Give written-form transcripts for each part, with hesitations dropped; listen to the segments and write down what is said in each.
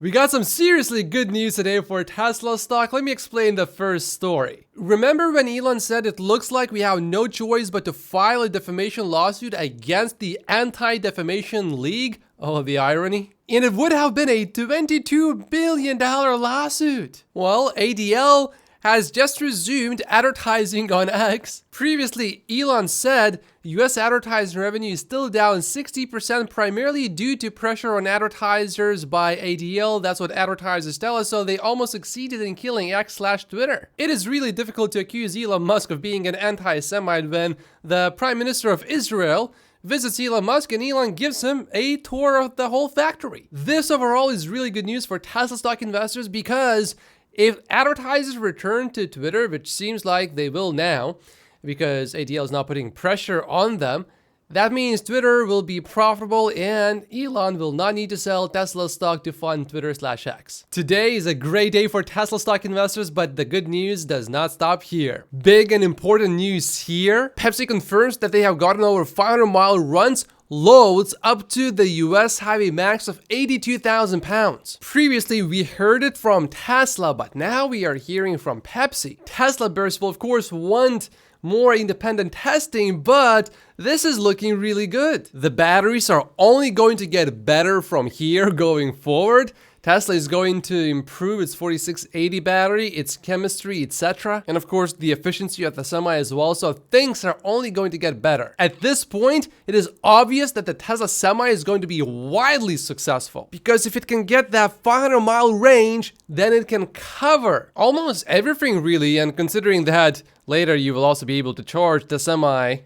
We got some seriously good news today for Tesla stock. Let me explain the first story. Remember when Elon said it looks like we have no choice but to file a defamation lawsuit against the Anti-Defamation League? Oh, the irony. And it would have been a $22 billion lawsuit. Well, ADL has just resumed advertising on X. Previously, Elon said US advertising revenue is still down 60% primarily due to pressure on advertisers by ADL. That's what advertisers tell us, so they almost succeeded in killing X/Twitter. It is really difficult to accuse Elon Musk of being an anti-Semite when the Prime Minister of Israel visits Elon Musk and Elon gives him a tour of the whole factory. This overall is really good news for Tesla stock investors because if advertisers return to Twitter, which seems like they will now, because ADL is now putting pressure on them, that means Twitter will be profitable and Elon will not need to sell Tesla stock to fund Twitter/X. Today is a great day for Tesla stock investors, but the good news does not stop here. Big and important news here. Pepsi confirms that they have gotten over 500-mile runs loads up to the US highway max of 82,000 pounds. Previously, we heard it from Tesla, but now we are hearing from Pepsi. Tesla bears will, of course, want more independent testing, but this is looking really good. The batteries are only going to get better from here going forward. Tesla is going to improve its 4680 battery, its chemistry, etc. And of course, the efficiency of the Semi as well. So things are only going to get better. At this point, it is obvious that the Tesla Semi is going to be widely successful. Because if it can get that 500-mile range, then it can cover almost everything really. And considering that later you will also be able to charge the Semi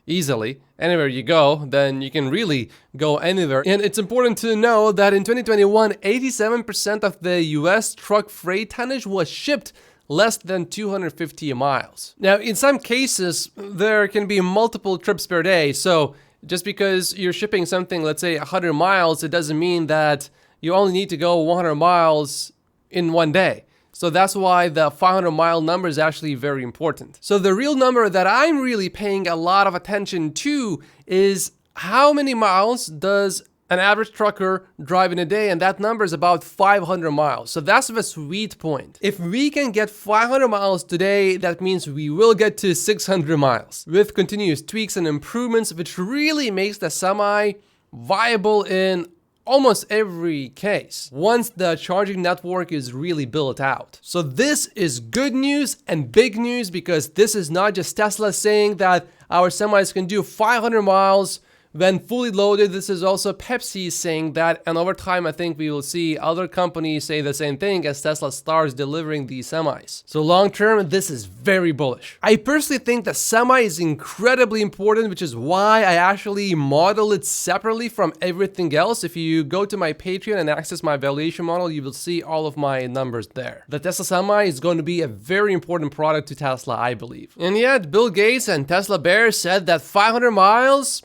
easily anywhere you go, then you can really go anywhere. And it's important to know that in 2021, 87% of the US truck freight tonnage was shipped less than 250 miles. Now, in some cases, there can be multiple trips per day. So just because you're shipping something, let's say 100 miles, it doesn't mean that you only need to go 100 miles in one day. So that's why the 500-mile number is actually very important. So the real number that I'm really paying a lot of attention to is how many miles does an average trucker drive in a day, and that number is about 500 miles. So that's the sweet point. If we can get 500 miles today, that means we will get to 600 miles with continuous tweaks and improvements, which really makes the Semi viable in almost every case once the charging network is really built out. So this is good news and big news because this is not just Tesla saying that our semis can do 500 miles when fully loaded. This is also Pepsi saying that, and over time I think we will see other companies say the same thing as Tesla starts delivering these semis. So long term, this is very bullish. I personally think the Semi is incredibly important, which is why I actually model it separately from everything else. If you go to my Patreon and access my valuation model, you will see all of my numbers there. The Tesla Semi is going to be a very important product to Tesla, I believe. And yet, Bill Gates and Tesla Bear said that 500 miles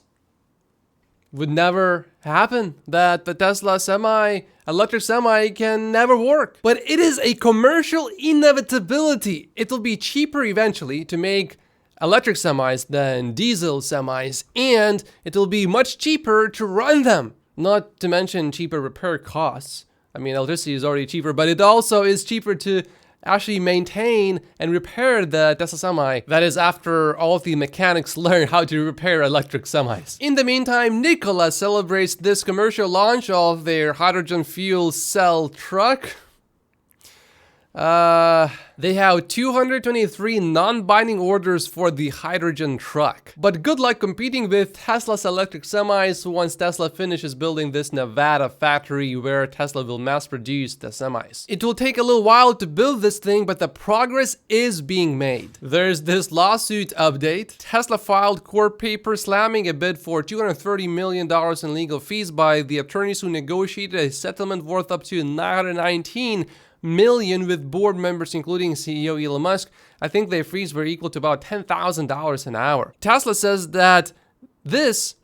would never happen, that the Tesla electric semi can never work. But it is a commercial inevitability. It will be cheaper eventually to make electric semis than diesel semis, and it will be much cheaper to run them. Not to mention cheaper repair costs. I mean, electricity is already cheaper, but it also is cheaper to actually maintain and repair the Tesla Semi. That is after all the mechanics learn how to repair electric semis. In the meantime, Nikola celebrates this commercial launch of their hydrogen fuel cell truck. They have 223 non-binding orders for the hydrogen truck. But good luck competing with Tesla's electric semis once Tesla finishes building this Nevada factory where Tesla will mass produce the semis. It will take a little while to build this thing, but the progress is being made. There's this lawsuit update. Tesla filed court papers slamming a bid for $230 million in legal fees by the attorneys who negotiated a settlement worth up to $919 million with board members, including CEO Elon Musk. I think their fees were equal to about $10,000 an hour. Tesla says that this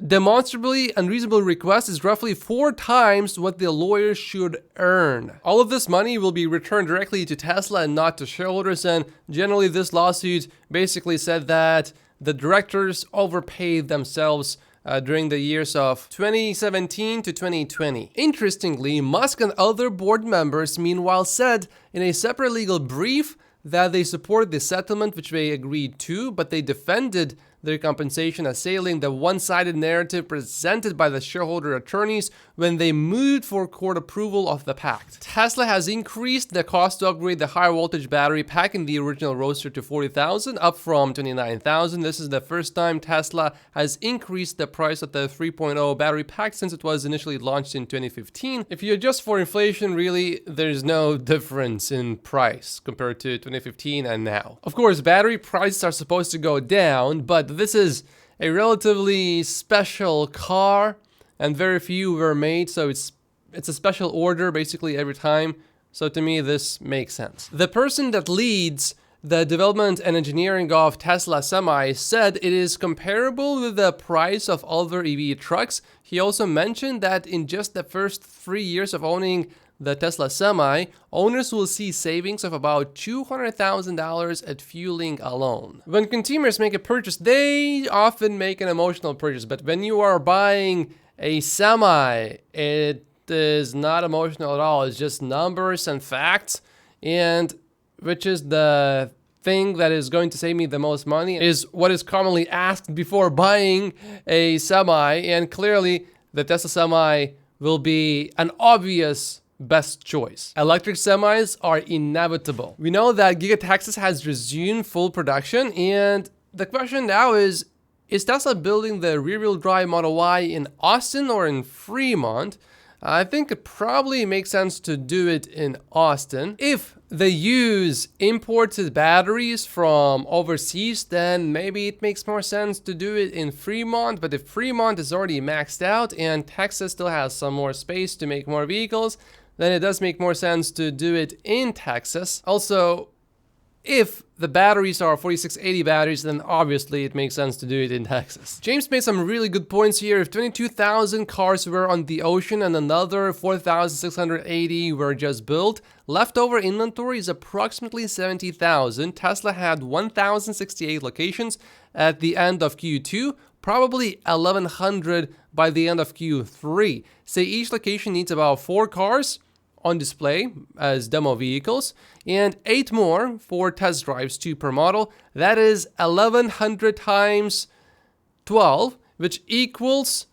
demonstrably unreasonable request is roughly 4 times what the lawyers should earn. All of this money will be returned directly to Tesla and not to shareholders, and generally this lawsuit basically said that the directors overpaid themselves during the years of 2017 to 2020. Interestingly, Musk and other board members meanwhile said in a separate legal brief that they support the settlement which they agreed to, but they defended their compensation, assailing the one-sided narrative presented by the shareholder attorneys when they moved for court approval of the pact. Tesla has increased the cost to upgrade the high voltage battery pack in the original Roadster to $40,000, up from $29,000. This is the first time Tesla has increased the price of the 3.0 battery pack since it was initially launched in 2015. If you adjust for inflation, really, there's no difference in price compared to 2015 and now. Of course, battery prices are supposed to go down, but this is a relatively special car and very few were made, so it's a special order basically every time. So to me, this makes sense. The person that leads the development and engineering of Tesla Semi said it is comparable with the price of other EV trucks. He also mentioned that in just the first 3 years of owning the Tesla Semi, owners will see savings of about $200,000 at fueling alone. When consumers make a purchase, they often make an emotional purchase, but when you are buying a Semi, it is not emotional at all. It's just numbers and facts, and which is the thing that is going to save me the most money is what is commonly asked before buying a Semi, and clearly the Tesla Semi will be an obvious best choice. Electric semis are inevitable. We know that Giga Texas has resumed full production, and the question now is Tesla building the rear-wheel drive Model Y in Austin or in Fremont? I think it probably makes sense to do it in Austin. If they use imported batteries from overseas, then maybe it makes more sense to do it in Fremont. But if Fremont is already maxed out and Texas still has some more space to make more vehicles, then it does make more sense to do it in Texas. Also, if the batteries are 4680 batteries, then obviously it makes sense to do it in Texas. James made some really good points here. If 22,000 cars were on the ocean and another 4,680 were just built, leftover inventory is approximately 70,000. Tesla had 1,068 locations at the end of Q2, probably 1,100 by the end of Q3. Say each location needs about 4 cars on display as demo vehicles and 8 more for test drives, 2 per model. That is 1,100 times 12, which equals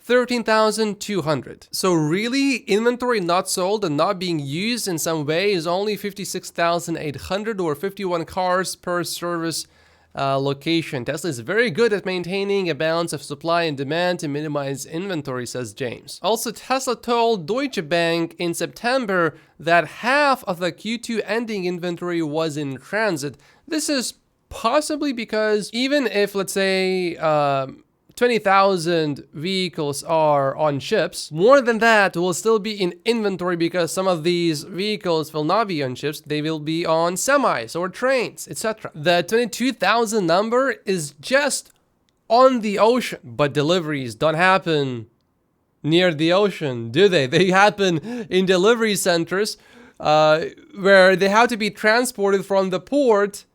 13,200. So really, inventory not sold and not being used in some way is only 56,800 or 51 cars per service location. Tesla is very good at maintaining a balance of supply and demand to minimize inventory, says James. Also, Tesla told Deutsche Bank in September that half of the Q2 ending inventory was in transit. This is possibly because even if, let's say, 20,000 vehicles are on ships, more than that will still be in inventory because some of these vehicles will not be on ships. They will be on semis or trains, etc. The 22,000 number is just on the ocean, but deliveries don't happen near the ocean, do they? They happen in delivery centers where they have to be transported from the port,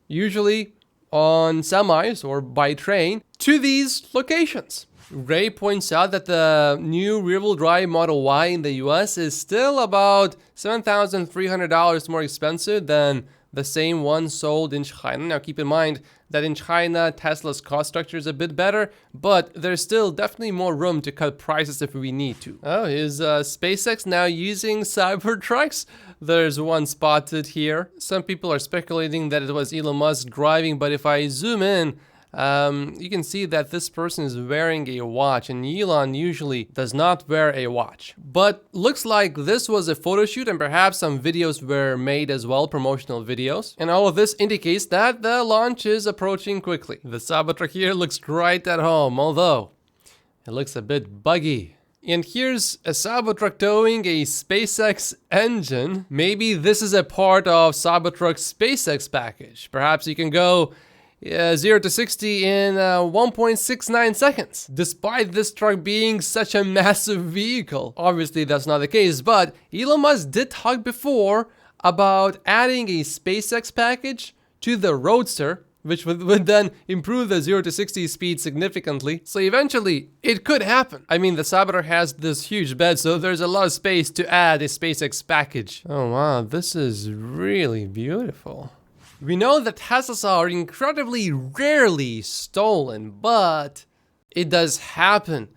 usually on semis or by train, to these locations. Ray points out that the new rear-wheel drive Model Y in the US is still about $7,300 more expensive than the same one sold in China. Now keep in mind that in China, Tesla's cost structure is a bit better, but there's still definitely more room to cut prices if we need to. Oh, is SpaceX now using Cybertrucks? There's one spotted here. Some people are speculating that it was Elon Musk driving, but if I zoom in, you can see that this person is wearing a watch, and Elon usually does not wear a watch. But looks like this was a photo shoot, and perhaps some videos were made as well, promotional videos. And all of this indicates that the launch is approaching quickly. The Cybertruck here looks right at home, although it looks a bit buggy. And here's a Cybertruck towing a SpaceX engine. Maybe this is a part of Cybertruck's SpaceX package. Perhaps you can go 0 to 60 in 1.69 seconds, despite this truck being such a massive vehicle. Obviously, that's not the case, but Elon Musk did talk before about adding a SpaceX package to the Roadster, which would then improve the 0 to 60 speed significantly. So eventually, it could happen. I mean, the Cybertruck has this huge bed, so there's a lot of space to add a SpaceX package. Oh wow, this is really beautiful. We know that Teslas are incredibly rarely stolen, but it does happen.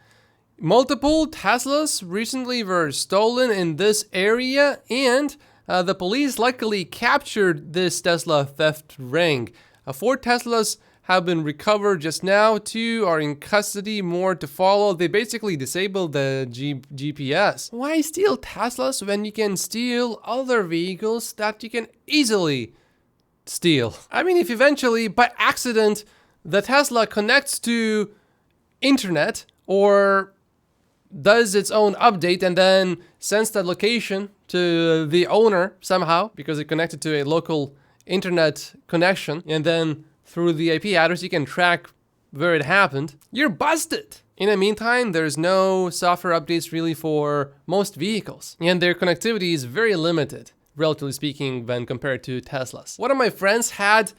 Multiple Teslas recently were stolen in this area, and the police luckily captured this Tesla theft ring. 4 Teslas have been recovered just now. 2 are in custody, more to follow. They basically disabled the GPS. Why steal Teslas when you can steal other vehicles that you can easily steal? I mean, if eventually, by accident, the Tesla connects to internet or does its own update and then sends that location to the owner somehow because it connected to a local internet connection, and then through the IP address you can track where it happened, you're busted. In the meantime, there's no software updates really for most vehicles, and their connectivity is very limited, relatively speaking, when compared to Teslas. One of my friends had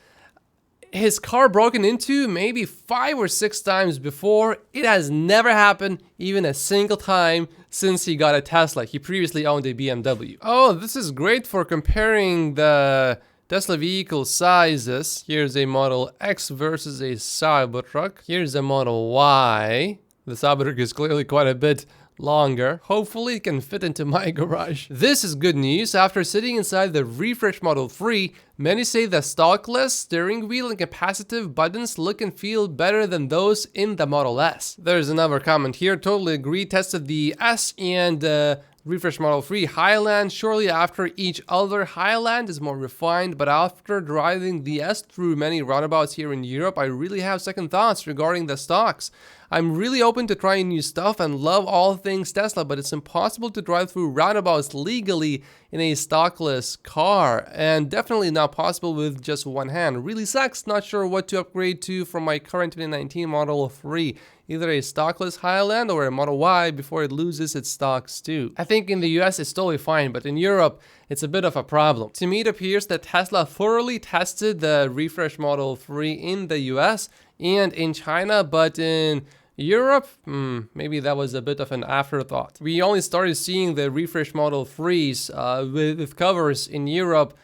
his car broken into maybe 5 or 6 times before. It has never happened even a single time since he got a Tesla. He previously owned a BMW. Oh, this is great for comparing the Tesla vehicle sizes. Here's a Model X versus a Cybertruck. Here's a Model Y. The Cybertruck is clearly quite a bit longer. Hopefully it can fit into my garage. This is good news. After sitting inside the refreshed Model 3, many say the stockless steering wheel and capacitive buttons look and feel better than those in the Model S. There's another comment here. Totally agree. Tested the S and refreshed Model 3 Highland shortly after each other. Highland is more refined, but after driving the S through many roundabouts here in Europe, I really have second thoughts regarding the stocks. I'm really open to trying new stuff and love all things Tesla, but it's impossible to drive through roundabouts legally in a stockless car, and definitely not possible with just one hand. Really sucks. Not sure what to upgrade to from my current 2019 Model 3. Either a stockless Highland or a Model Y before it loses its stocks too. I think in the US it's totally fine, but in Europe it's a bit of a problem. To me it appears that Tesla thoroughly tested the refreshed Model 3 in the US and in China, but in Europe, maybe that was a bit of an afterthought. We only started seeing the refreshed Model 3s with covers in Europe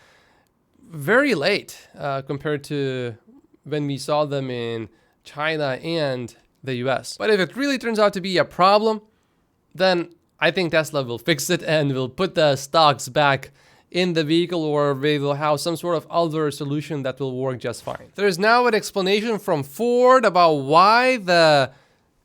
very late compared to when we saw them in China and the US. But if it really turns out to be a problem, then I think Tesla will fix it and will put the stocks back in the vehicle, or they will have some sort of other solution that will work just fine. There's now an explanation from Ford about why the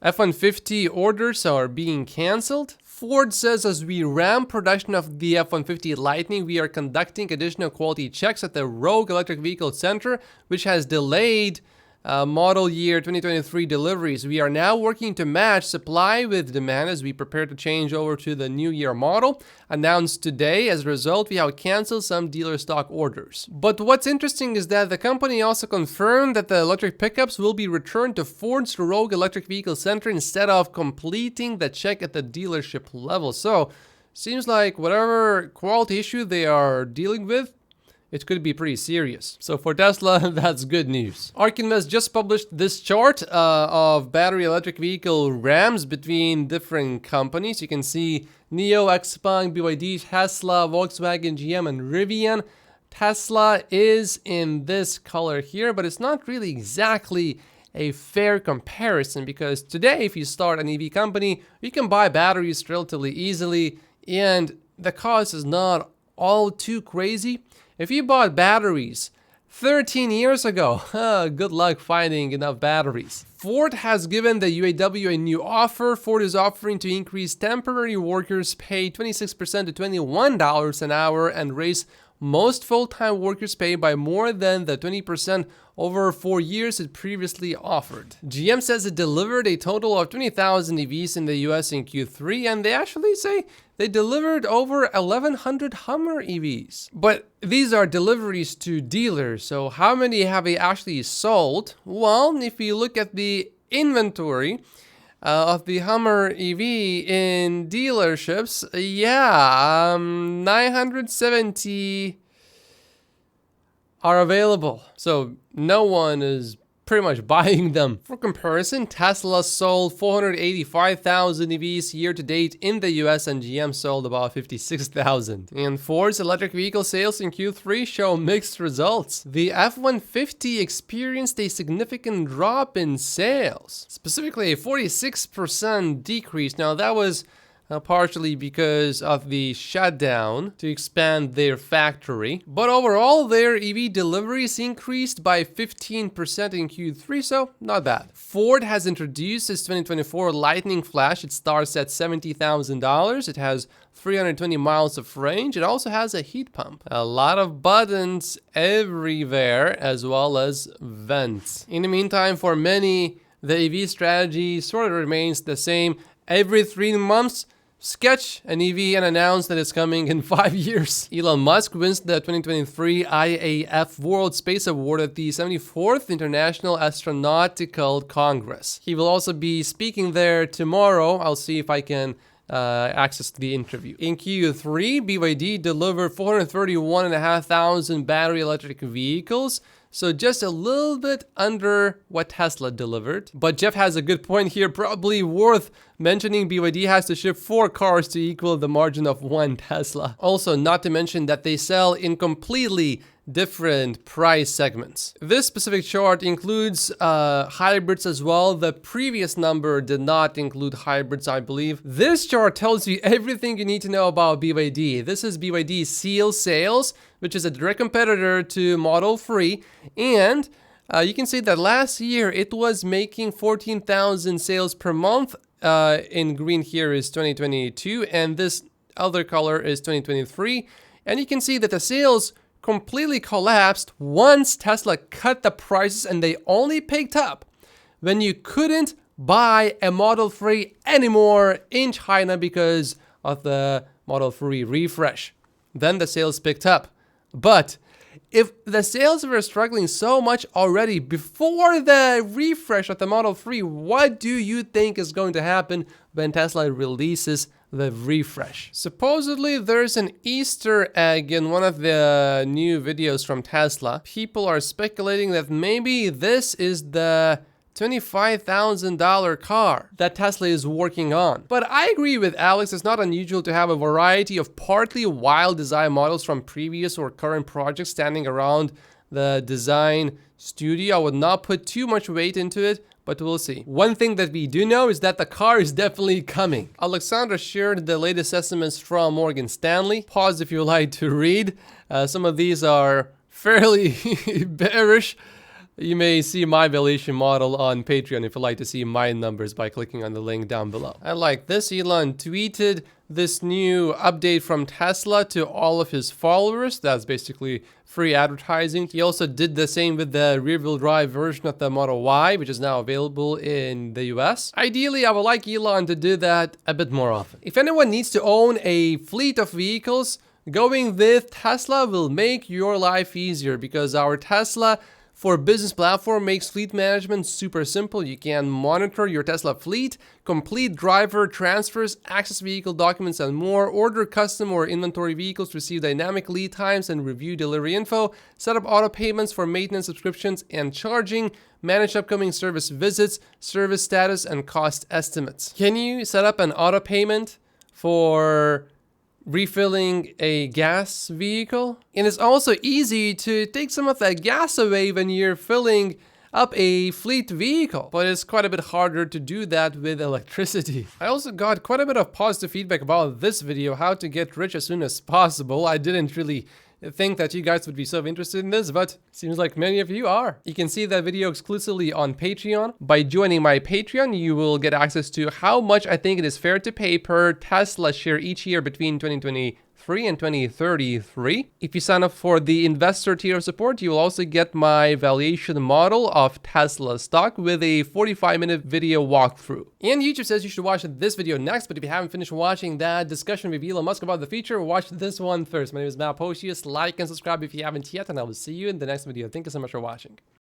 F-150 orders are being canceled. Ford says as we ramp production of the F-150 Lightning, we are conducting additional quality checks at the Rogue Electric Vehicle Center, which has delayed model year 2023 deliveries. We are now working to match supply with demand as we prepare to change over to the new year model announced today. As a result, we have canceled some dealer stock orders. But what's interesting is that the company also confirmed that the electric pickups will be returned to Ford's Rogue Electric Vehicle Center instead of completing the check at the dealership level. So seems like whatever quality issue they are dealing with, it could be pretty serious. So for Tesla, that's good news. ArcInvest just published this chart of battery electric vehicle RAMs between different companies. You can see NIO, XPeng, BYD, Tesla, Volkswagen, GM, and Rivian. Tesla is in this color here, but it's not really exactly a fair comparison because today, if you start an EV company, you can buy batteries relatively easily, and the cost is not all too crazy. If you bought batteries 13 years ago, good luck finding enough batteries. Ford has given the UAW a new offer. Ford is offering to increase temporary workers' pay 26% to $21 an hour and raise most full-time workers' pay by more than the 20% over 4 years it previously offered. GM says it delivered a total of 20,000 EVs in the US in Q3, and they actually say they delivered over 1,100 Hummer EVs. But these are deliveries to dealers, so how many have they actually sold? Well, if you look at the inventory of the Hummer EV in dealerships, 970 are available. So no one is pretty much buying them. For comparison, Tesla sold 485,000 EVs year to date in the US, and GM sold about 56,000. And Ford's electric vehicle sales in Q3 show mixed results. The F-150 experienced a significant drop in sales, specifically a 46% decrease. Now that was partially because of the shutdown to expand their factory. But overall, their EV deliveries increased by 15% in Q3, so not bad. Ford has introduced its 2024 Lightning Flash. It starts at $70,000. It has 320 miles of range. It also has a heat pump. A lot of buttons everywhere, as well as vents. In the meantime, for many, the EV strategy sort of remains the same. Every 3 months, sketch an EV and announce that it's coming in 5 years. Elon Musk wins the 2023 IAF World Space Award at the 74th International Astronautical Congress. He will also be speaking there tomorrow. I'll see if I can access the interview. In Q3, BYD delivered 431,500 battery electric vehicles. So just a little bit under what Tesla delivered. But Jeff has a good point here, probably worth mentioning. BYD has to ship 4 cars to equal the margin of 1 Tesla. Also, not to mention that they sell in completely different price segments. This specific chart includes hybrids as well. The previous number did not include hybrids, I believe. This chart tells you everything you need to know about BYD. This is BYD Seal Sales, which is a direct competitor to Model 3. And you can see that last year it was making 14,000 sales per month. In green here is 2022, and this other color is 2023. And you can see that the sales completely collapsed once Tesla cut the prices, and they only picked up when you couldn't buy a Model 3 anymore in China because of the Model 3 refresh. Then the sales picked up. But if the sales were struggling so much already before the refresh of the Model 3, what do you think is going to happen when Tesla releases the refresh? Supposedly there's an Easter egg in one of the new videos from Tesla. People are speculating that maybe this is the $25,000 car that Tesla is working on. But I agree with Alex, it's not unusual to have a variety of partly wild design models from previous or current projects standing around the design studio. I would not put too much weight into it, but we'll see. One thing that we do know is that the car is definitely coming. Alexandra shared the latest estimates from Morgan Stanley. Pause if you like to read. Some of these are fairly bearish. You may see my valuation model on Patreon if you'd like to see my numbers by clicking on the link down below. I like this. Elon tweeted this new update from Tesla to all of his followers. That's basically free advertising. He also did the same with the rear-wheel drive version of the Model Y, which is now available in the US. Ideally, I would like Elon to do that a bit more often. If anyone needs to own a fleet of vehicles, going with Tesla will make your life easier, because our Tesla for Business platform makes fleet management super simple. You can monitor your Tesla fleet, complete driver transfers, access vehicle documents, and more, order custom or inventory vehicles, receive dynamic lead times, and review delivery info, set up auto payments for maintenance subscriptions and charging, manage upcoming service visits, service status, and cost estimates. Can you set up an auto payment for refilling a gas vehicle? And it's also easy to take some of that gas away when you're filling up a fleet vehicle, but it's quite a bit harder to do that with electricity. I also got quite a bit of positive feedback about this video, how to get rich as soon as possible. I didn't really think that you guys would be so interested in this, but seems like many of you are. You can see that video exclusively on Patreon. By joining my Patreon, you will get access to how much I think it is fair to pay per Tesla share each year between 2023 and 2033. If you sign up for the investor tier of support, you will also get my valuation model of Tesla stock with a 45-minute video walkthrough. And YouTube says you should watch this video next, but if you haven't finished watching that discussion with Elon Musk about the future, watch this one first. My name is Matt Poshius. Like and subscribe if you haven't yet, and I will see you in the next video. Thank you so much for watching.